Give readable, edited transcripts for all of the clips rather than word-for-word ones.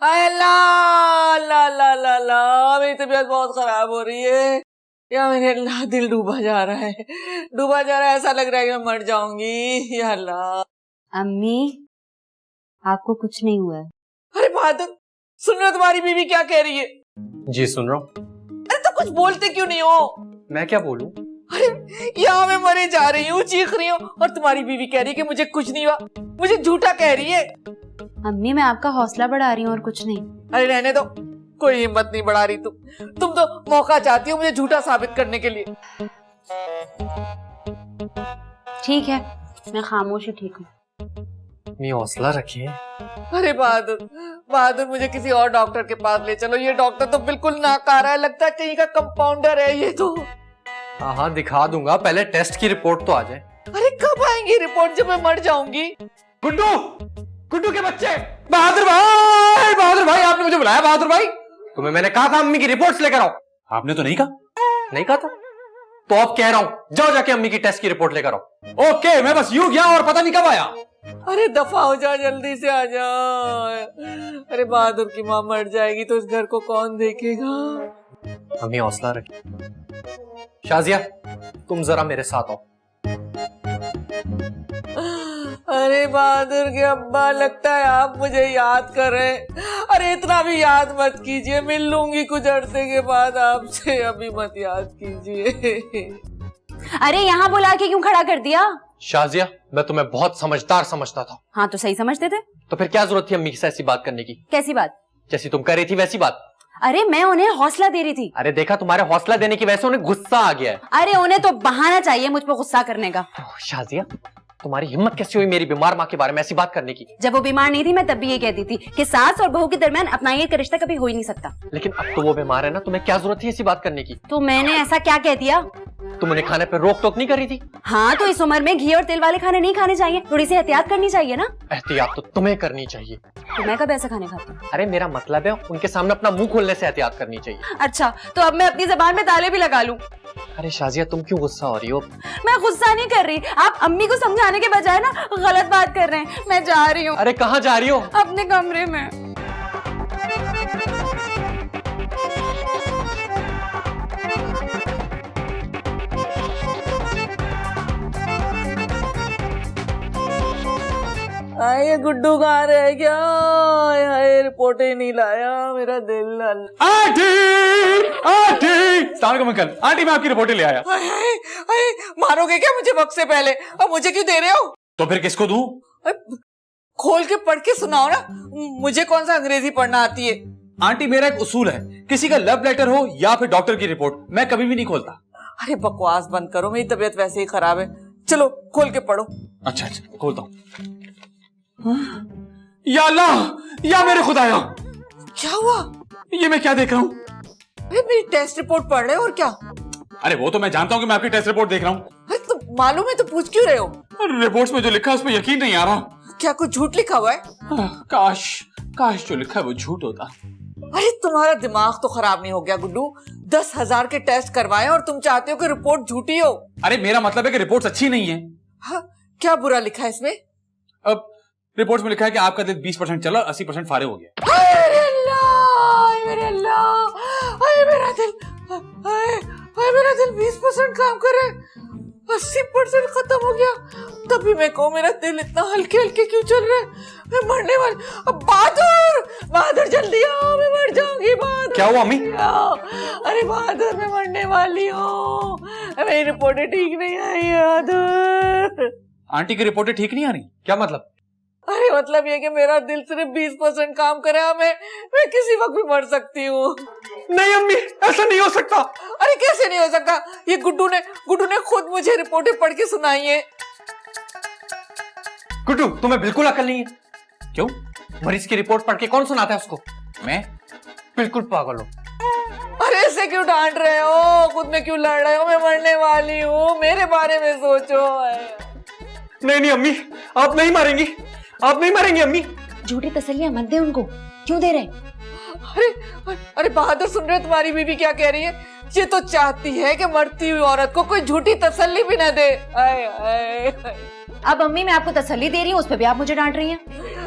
हाय अल्लाह अल्लाह अल्लाह अल्लाह अल्लाह, मेरी तबीयत बहुत खराब हो रही है। या मेरे अल्लाह दिल डूबा जा रहा है, डूबा जा रहा है, ऐसा लग रहा है कि मैं मर जाऊंगी। या अल्लाह। अम्मी आपको कुछ नहीं हुआ है। अरे बहादुर, सुन रहे हो तुम्हारी बीवी क्या कह रही है? जी सुन रहा हूँ। अरे तो कुछ बोलते क्यों नहीं हो? मैं क्या बोलूं? अरे यहाँ मैं मरे जा रही हूँ, चीख रही हूँ, और तुम्हारी बीवी कह रही है कि मुझे कुछ नहीं हुआ, मुझे झूठा कह रही है। अम्मी मैं आपका हौसला बढ़ा रही हूँ और कुछ नहीं। अरे रहने दो, कोई हिम्मत नहीं बढ़ा रही तुम तो मौका चाहती हो मुझे झूठा साबित करने के लिए। ठीक है, मैं खामोश ही ठीक हूँ। हौसला रखिए। अरे बहादुर बहादुर, मुझे किसी और डॉक्टर के पास ले चलो। ये डॉक्टर तो बिल्कुल नाकारा है, लगता है कहीं का कंपाउंडर है ये तो। हाँ हाँ दिखा दूंगा, पहले टेस्ट की रिपोर्ट तो आ जाए। अरे कब आएंगी रिपोर्ट जब मैं मर जाऊंगी? गुड्डू, गुड्डू के बच्चे, बहादुर भाई आपने मुझे बुलाया। बहादुर भाई, तुम्हें मैंने कहा था अम्मी की रिपोर्ट्स लेकर आओ। आपने तो नहीं कहा? नहीं कहा था तो अब कह रहा हूं, जाओ जाके अम्मी की टेस्ट की रिपोर्ट लेकर आओ। ओके, मैं बस यूं गया और पता नहीं कब आया। अरे दफा हो जा, जल्दी से आ जा। अरे बहादुर की माँ मर जाएगी तो इस घर को कौन देखेगा? अम्मी हौसला रखिए। शाजिया तुम जरा मेरे साथ आओ। अरे बहादुर के अब्बा, लगता है आप मुझे याद कर रहे हैं। अरे इतना भी याद मत कीजिए, मिल लूंगी कुछ अरसे के बाद आपसे, अभी मत याद कीजिए। अरे यहाँ बुला के क्यों खड़ा कर दिया? शाजिया मैं तुम्हें बहुत समझदार समझता था। हाँ तो सही समझते थे। तो फिर क्या जरूरत थी अम्मी से ऐसी बात करने की? कैसी बात? जैसी तुम कर रही थी वैसी बात। अरे मैं उन्हें हौसला दे रही थी। अरे देखा, तुम्हारे हौसला देने की वजह से उन्हें गुस्सा आ गया है। अरे उन्हें तो बहाना चाहिए मुझ पर गुस्सा करने का। शाजिया तुम्हारी हिम्मत कैसे हुई मेरी बीमार माँ के बारे में ऐसी बात करने की? जब वो बीमार नहीं थी मैं तब भी ये कहती थी कि सास और बहू के दरमियान अपनाइए का रिश्ता कभी हो ही नहीं सकता। लेकिन अब तो वो बीमार है ना, तुम्हें क्या जरूरत थी ऐसी बात करने की? तो मैंने ऐसा क्या कह दिया? तुम उन्हें खाने पर रोक टोक नहीं कर रही थी? हाँ तो इस उम्र में घी और तेल वाले खाने नहीं खाने चाहिए, थोड़ी सी एहतियात करनी चाहिए ना। एहतियात तो तुम्हें करनी चाहिए। तो मैं कब ऐसे खाने खाती हूँ? अरे मेरा मतलब है उनके सामने अपना मुंह खोलने से एहतियात करनी चाहिए। अच्छा तो अब मैं अपनी जबान में ताले भी लगा लूं? अरे शाजिया तुम क्यों गुस्सा हो रही हो? मैं गुस्सा नहीं कर रही, आप अम्मी को समझाने के बजाय ना गलत बात कर रहे हैं। मैं जा रही हूँ। अरे कहाँ जा रही हो? अपने कमरे में। आए गुड्डू कहाँ रह गया? हाय रिपोर्ट ही नहीं लाया, मेरा दिल। आंटी, आंटी, सलाम अंकल। आंटी मैं आपकी रिपोर्टें ले आया। हाय हाय हाय, मारोगे क्या मुझे वक्त से पहले? अब मुझे क्यों दे रहे हो? तो फिर किसको दूं? खोल के पढ़ के सुनाओ ना, मुझे कौन सा अंग्रेजी पढ़ना आती है? आंटी मेरा एक उसूल है, किसी का लव लेटर हो या फिर डॉक्टर की रिपोर्ट, मैं कभी भी नहीं खोलता। अरे बकवास बंद करो, मेरी तबीयत वैसे ही खराब है। चलो खोल के पढ़ो। अच्छा अच्छा खोलता हूँ। या अल्लाह, या मेरे खुदाया, क्या हुआ? ये मैं क्या देख रहा हूँ? अरे मेरी टेस्ट रिपोर्ट पढ़ रहे हो और क्या? अरे वो तो मैं जानता हूँ कि मैं आपकी टेस्ट रिपोर्ट देख रहा हूँ। अरे तो मालूम है तो पूछ क्यों रहे हो? रिपोर्ट्स में जो लिखा है उस पर यकीन नहीं आ रहा। क्या कुछ झूठ लिखा हुआ है? काश काश जो लिखा है वो झूठ होता। अरे तुम्हारा दिमाग तो खराब नहीं हो गया गुड्डू? 10,000 के टेस्ट करवाए और तुम चाहते हो कि रिपोर्ट झूठी हो? अरे मेरा मतलब है कि रिपोर्ट्स अच्छी नहीं है। हाँ, क्या बुरा लिखा है इसमें? अब रिपोर्ट्स में लिखा है कि आपका दिल 20% चला, 80% फारे हो गया। अरे अल्लाह, मेरे अल्लाह, हाय मेरा दिल, हाय हाय मेरा दिल 20% काम कर रहा है, 80% खत्म हो गया। तभी मैं कहूँ मेरा दिल इतना हल्के हल्के क्यों चल रहा है? मैं मरने वाली। अब बहादुर, बहादुर जल्दी आओ, मैं मर जाऊंगी। बहादुर क्या हुआ अम्मी? अरे बहादुर मैं मरने वाली हूँ, मेरी रिपोर्टें ठीक नहीं आई है बहादुर। आंटी की रिपोर्टें ठीक नहीं आ रही? क्या मतलब? अरे मतलब ये कि मेरा दिल सिर्फ 20% काम करे, मैं किसी वक्त भी मर सकती हूँ। नहीं अम्मी, ऐसा नहीं हो सकता। अरे कैसे नहीं हो सकता? ये गुड्डू ने खुद मुझे रिपोर्टें पढ़ के सुनाई है। गुड्डू तुम्हें बिल्कुल अकल नहीं है। क्यों? मरीज की रिपोर्ट पढ़ के कौन सुनाता है उसको? मैं? बिल्कुल पागल हो। अरे ऐसे क्यों डांट रहे हो? खुद में क्यों लड़ रहे हो? मैं मरने वाली हूँ, मेरे बारे में सोचो। नहीं नहीं अम्मी, आप नहीं मारेंगी, आप नहीं मारेंगी अम्मी। झूठी तसल्लियां मत दे उनको। क्यों दे रहे? अरे अरे बहादुर, सुन रहे हो तुम्हारी बीवी क्या कह रही है? ये तो चाहती है कि मरती हुई औरत को कोई झूठी तसल्ली भी न दे। आए, आए, आए। अब अम्मी मैं आपको तसल्ली दे रही हूँ, उस पर भी आप मुझे डांट रही हैं।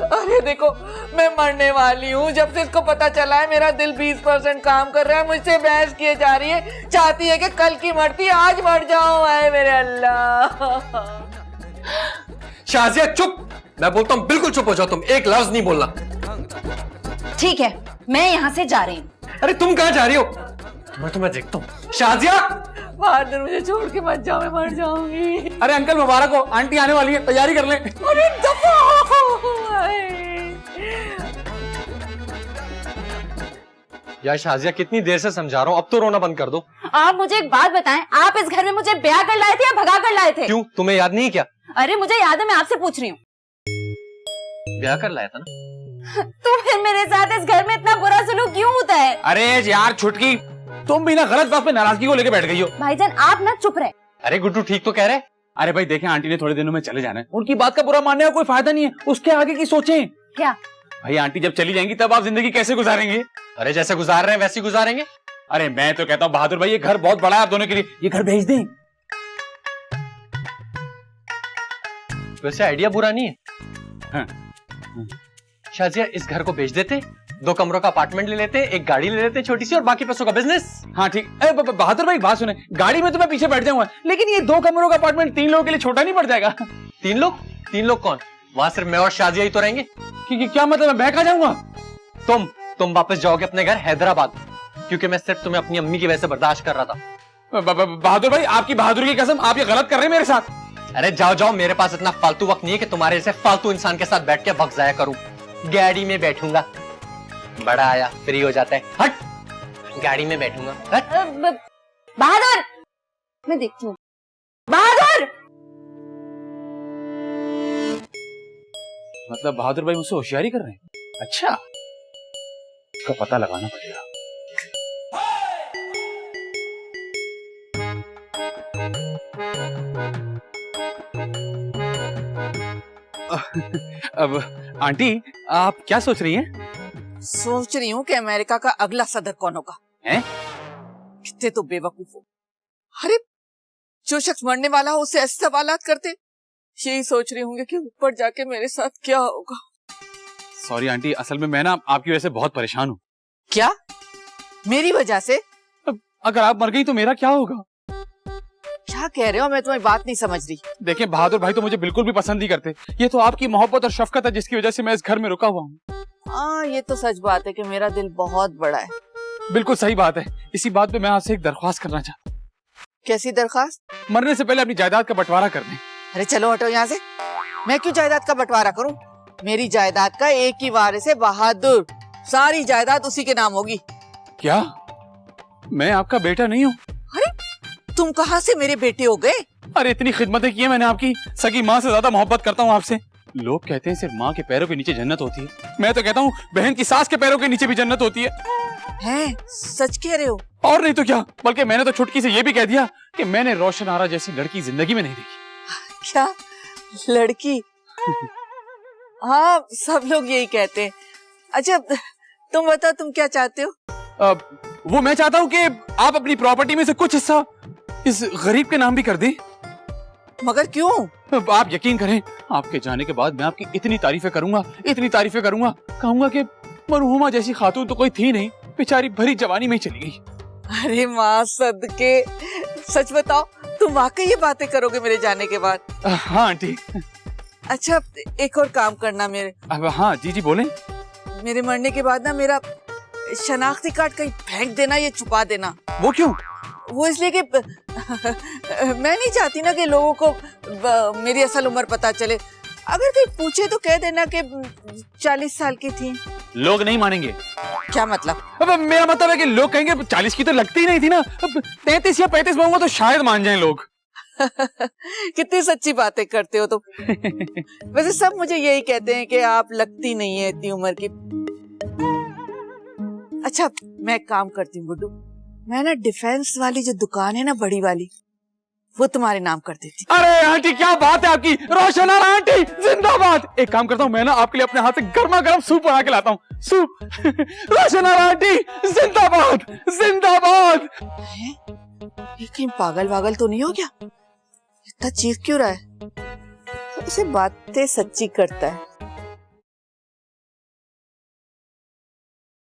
अरे देखो, मैं मरने वाली हूँ। जब से इसको पता चला है मेरा दिल 20% काम कर रहा है, मुझसे बहस किए जा रही है, चाहती है कि कल की मरती आज मर जाऊं। आए मेरे अल्लाह। शाजिया चुप, मैं बोलता हूँ बिल्कुल चुप हो जाओ, तुम एक लफ्ज नहीं बोलना। ठीक है, मैं यहाँ से जा रही हूँ। अरे तुम कहाँ जा रही हो? मैं तुम्हें देखता हूँ। शाजिया, बहादुर मुझे छोड़ के मत जाओ, मैं मर जाऊंगी। अरे अंकल मुबारक हो, आंटी आने वाली है, तैयारी कर लें। अरे दफा हो। यार शाजिया, कितनी देर से समझा रहा हूँ, अब तो रोना बंद कर दो। आप मुझे एक बात बताएं, आप इस घर में मुझे ब्याह कर लाए थे या भगा कर लाए थे? क्यों, तुम्हें याद नहीं क्या? अरे मुझे याद है, मैं आपसे पूछ रही हूँ। ब्याह कर लाया था ना। तो फिर मेरे साथ इस घर में इतना बुरा सलूक क्यों होता है? अरे यार छुटकी, तुम भी ना गलत बात पे नाराजगी को लेके बैठ गई हो। भाईजान आप ना चुप रहे। अरे गुड्डू ठीक तो कह रहे। अरे भाई देखें, आंटी ने थोड़े दिनों में चले जाना है, उनकी बात का बुरा मानने का कोई फायदा नहीं है, उसके आगे की सोचें। क्या? भाई आंटी जब चली जाएंगी तब आप जिंदगी कैसे गुजारेंगे? अरे जैसे गुजार रहे हैं वैसे ही गुजारेंगे। अरे मैं तो कहता हूँ बहादुर भाई, ये घर बहुत बड़ा है आप दोनों के लिए, ये घर भेज दें। वैसे आइडिया बुरा नहीं है। हाँ। शाजिया, इस घर को बेच देते, 2 कमरों का अपार्टमेंट ले लेते, एक गाड़ी ले लेते छोटी सी, और बाकी पैसों का बिजनेस। हाँ ठीक। बहादुर भाई बात सुने, गाड़ी में तो मैं पीछे बैठ जाऊंगा, लेकिन ये 2 कमरों का अपार्टमेंट 3 लोगों के लिए छोटा नहीं पड़ जाएगा? 3 लोग? 3 लोग कौन? वहां सिर्फ मैं और शाजिया ही तो रहेंगे। क्या मतलब, मैं कहाँ जाऊंगा? तुम वापस जाओगे अपने घर हैदराबाद, क्योंकि मैं सिर्फ तुम्हें अपनी अम्मी की वजह से बर्दाश्त कर रहा था। बहादुर भाई, आपकी बहादुरी की कसम, आप ये गलत कर रहे हैं मेरे साथ। अरे जाओ जाओ, मेरे पास इतना फालतू वक्त नहीं है कि तुम्हारे जैसे फालतू इंसान के साथ बैठ के वक्त जाया करूं। गाड़ी में बैठूंगा, बड़ा आया फ्री हो जाता है। हट, गाड़ी में बैठूंगा। हट। बहादुर, मैं देखती हूँ। बहादुर! मतलब बहादुर भाई मुझसे होशियारी कर रहे हैं? अच्छा, इसका पता लगाना पड़ेगा। अब आंटी आप क्या सोच रही हैं? सोच रही हूँ कि अमेरिका का अगला सदर कौन होगा। हैं? कितने तो बेवकूफ हो। अरे जो शख्स मरने वाला हो उसे ऐसे सवालात करते, यही सोच रही होंगे कि ऊपर जाके मेरे साथ क्या होगा। सॉरी आंटी, असल में मैं ना आपकी वजह से बहुत परेशान हूँ। क्या? मेरी वजह से? अगर आप मर गई तो मेरा क्या होगा? क्या कह रहे हो? मैं तुम्हारी बात नहीं समझ रही। देखिए बहादुर भाई तो मुझे बिल्कुल भी पसंद नहीं करते, ये तो आपकी मोहब्बत और शफकत है जिसकी वजह से मैं इस घर में रुका हुआ हूँ। हाँ ये तो सच बात है कि मेरा दिल बहुत बड़ा है। बिल्कुल सही बात है। इसी बात पे मैं आपसे एक दरख्वास्त करना चाहता हूँ। कैसी दरखास्त? मरने से पहले अपनी जायदाद का बंटवारा कर दें। अरे चलो हटो यहाँ से। मैं क्यों जायदाद का बंटवारा करूँ? मेरी जायदाद का एक ही वारिस है, बहादुर। सारी जायदाद उसी के नाम होगी। क्या? मैं आपका बेटा नहीं हूँ? अरे तुम कहाँ से मेरे बेटे हो गए? अरे इतनी खिदमतें की है मैंने आपकी, सगी माँ से ज्यादा मोहब्बत करता हूँ आपसे। लोग कहते हैं सिर्फ माँ के पैरों के नीचे जन्नत होती है, मैं तो कहता हूँ बहन की सास के पैरों के नीचे भी जन्नत होती है। हैं? सच कह रहे हो? और नहीं तो क्या, बल्कि मैंने तो छुटकी से ये भी कह दिया कि मैंने रोशन आरा जैसी लड़की जिंदगी में नहीं देखी। क्या लड़की? हाँ सब लोग यही कहते हैं। अच्छा तुम बताओ, तुम क्या चाहते हो? वो मैं चाहता हूँ कि आप अपनी प्रॉपर्टी में से कुछ हिस्सा इस गरीब के नाम भी कर दें। मगर क्यों? आप यकीन करें, आपके जाने के बाद मैं आपकी इतनी तारीफें करूंगा, इतनी तारीफें करूंगा, कहूंगा कि मरहुमा जैसी खातून तो कोई थी नहीं, बेचारी भरी जवानी में ही चली गई। अरे माँ सदके, सच बताओ तुम वाकई ये बातें करोगे मेरे जाने के बाद? हाँ आंटी। अच्छा एक और काम करना मेरे। अब हाँ जी जी बोलें। मेरे मरने के बाद ना मेरा शनाख्ती कार्ड कहीं फेंक देना, ये छुपा देना। वो क्यों? वो इसलिए कि मैं नहीं चाहती ना कि लोगों को मेरी असल उम्र पता चले। अगर कोई पूछे तो कह देना कि 40 साल की थी। लोग नहीं मानेंगे। क्या मतलब? अब मेरा मतलब है कि लोग कहेंगे 40 की तो लगती ही नहीं थी ना, 33 या 35 मांगूंगा तो शायद मान जाएं लोग। कितनी सच्ची बातें करते हो तुम। वैसे सब मुझे यही कहते हैं कि आप लगती नहीं है इतनी उम्र की। अच्छा मैं एक काम करती हूँ गुड्डू, मैं ना डिफेंस वाली जो दुकान है ना बड़ी वाली, वो तुम्हारे नाम कर देती। अरे आंटी क्या बात है आपकी, रोशन आरा आंटी जिंदाबाद। एक काम करता हूँ मैं ना आपके लिए अपने हाथ से गर्मा गर्म सूप बना के लाता हूँ। सूप। रोशन आरा आंटी जिंदाबाद जिंदाबाद। ये कहीं पागल वागल तो नहीं हो गया? इतना चीख क्यों रहा है? ऐसे बातें सच्ची करता है।